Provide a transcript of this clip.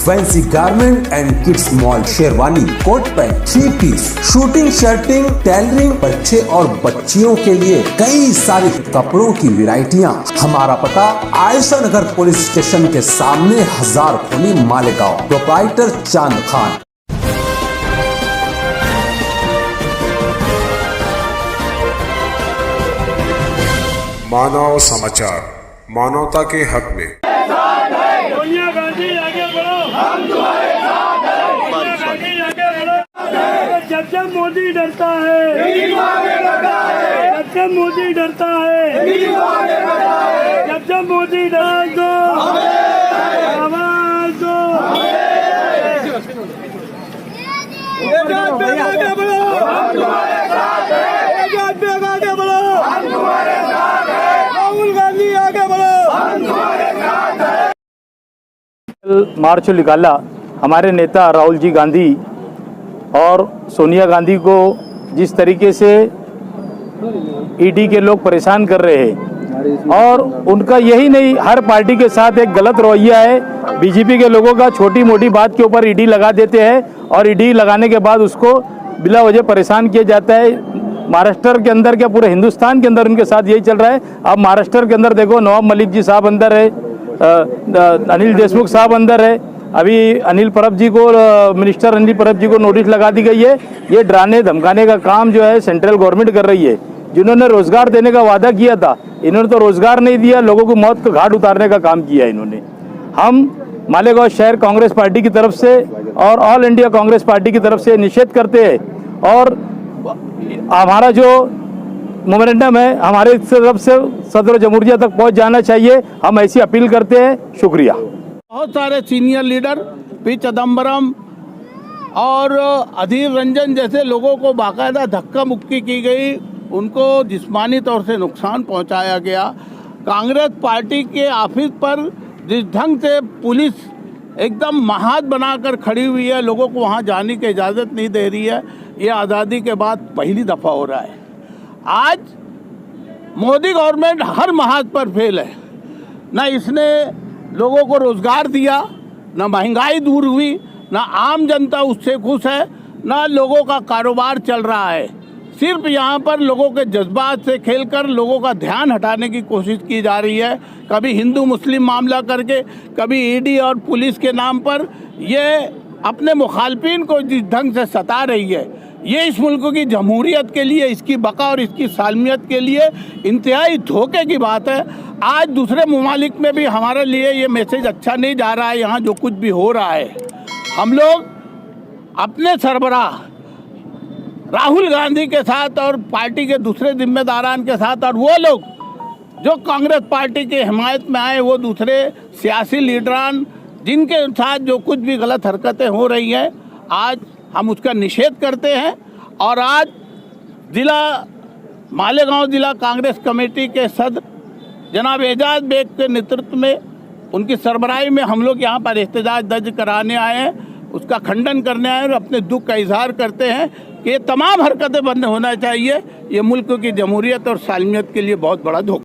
Fancy garment and kids mall, sherwani, coat pant, 3 piece, suiting, shirting, tailoring, बच्चे और बच्चियों के लिए कई सारे कपड़ों की वैरायटियां। हमारा पता आयशा नगर पुलिस स्टेशन के सामने, हजार खोली, मालेगांव। प्रोप्राइटर चांद खान। मानव समाचार, मानवता के हक में। सोनिया गांधी आगे बढ़ो, हम तुम्हारे साथ हैं। सोनिया गांधी आगे बढ़ो। जब जब मोदी डरता है, जब जब मोदी डरता है, जब जब मोदी डरा दो, आवाज दो। आगे बढ़ो, हम तुम्हारे साथ हैं। आगे बढ़ो, हम तुम्हारे साथ हैं। राहुल गांधी आगे बढ़ो, हम तुम्हारे साथ हैं। मार्च निकाला हमारे नेता राहुल जी गांधी और सोनिया गांधी को जिस तरीके से ईडी के लोग परेशान कर रहे हैं, और उनका यही नहीं, हर पार्टी के साथ एक गलत रवैया है। बीजेपी के लोगों का छोटी मोटी बात के ऊपर ईडी लगा देते हैं और ईडी लगाने के बाद उसको बिला वजह परेशान किया जाता है। महाराष्ट्र के अंदर क्या पूरे हिंदुस्तान के अंदर उनके साथ यही चल रहा है। अब महाराष्ट्र के अंदर देखो, नवाब मलिक जी साहब अंदर है, अनिल देशमुख साहब अंदर है। अभी अनिल परब जी को, मिनिस्टर अनिल परब जी को नोटिस लगा दी गई है। ये डराने धमकाने का काम जो है सेंट्रल गवर्नमेंट कर रही है। जिन्होंने रोजगार देने का वादा किया था, इन्होंने तो रोजगार नहीं दिया, लोगों को मौत का घाट उतारने का काम किया इन्होंने। हम मालेगांव शहर कांग्रेस पार्टी की तरफ से और ऑल इंडिया कांग्रेस पार्टी की तरफ से निषेध करते हैं, और हमारा जो मोमेंटम है हमारे तरफ से सदर जमहूरिया तक पहुंच जाना चाहिए। हम ऐसी अपील करते हैं। शुक्रिया। बहुत सारे सीनियर लीडर पी चिदम्बरम और अधीर रंजन जैसे लोगों को बाकायदा धक्का मुक्की की गई, उनको जिस्मानी तौर से नुकसान पहुंचाया गया। कांग्रेस पार्टी के ऑफिस पर जिस ढंग से पुलिस एकदम महाद बनाकर खड़ी हुई है, लोगों को वहां जाने की इजाज़त नहीं दे रही है, ये आज़ादी के बाद पहली दफ़ा हो रहा है। आज मोदी गवर्नमेंट हर महाज पर फेल है। न इसने लोगों को रोजगार दिया, न महंगाई दूर हुई, न आम जनता उससे खुश है, न लोगों का कारोबार चल रहा है। सिर्फ यहाँ पर लोगों के जज्बात से खेलकर लोगों का ध्यान हटाने की कोशिश की जा रही है। कभी हिंदू मुस्लिम मामला करके, कभी ईडी और पुलिस के नाम पर ये अपने मुखालफिन को जिस ढंग से सता रही है, ये इस मुल्क की जमहूरियत के लिए, इसकी बका और इसकी सालमियत के लिए इंतहाई धोखे की बात है। आज दूसरे ममालिक में भी हमारे लिए ये मैसेज अच्छा नहीं जा रहा है। यहाँ जो कुछ भी हो रहा है, हम लोग अपने सरबराह राहुल गांधी के साथ और पार्टी के दूसरे जिम्मेदारान के साथ, और वो लोग जो कांग्रेस पार्टी की हिमायत में आए, वो दूसरे सियासी लीडरान जिनके साथ जो कुछ भी गलत हरकतें हो रही हैं, आज हम उसका निषेध करते हैं। और आज जिला मालेगांव जिला कांग्रेस कमेटी के सदर जनाब एजाज बेग के नेतृत्व में, उनकी सरबराही में हम लोग यहाँ पर एहतजाज दर्ज कराने आए हैं, उसका खंडन करने आए और अपने दुख का इजहार करते हैं कि ये तमाम हरकतें बंद होना चाहिए। ये मुल्क की जमहूरियत और सालमियत के लिए बहुत बड़ा धोखा।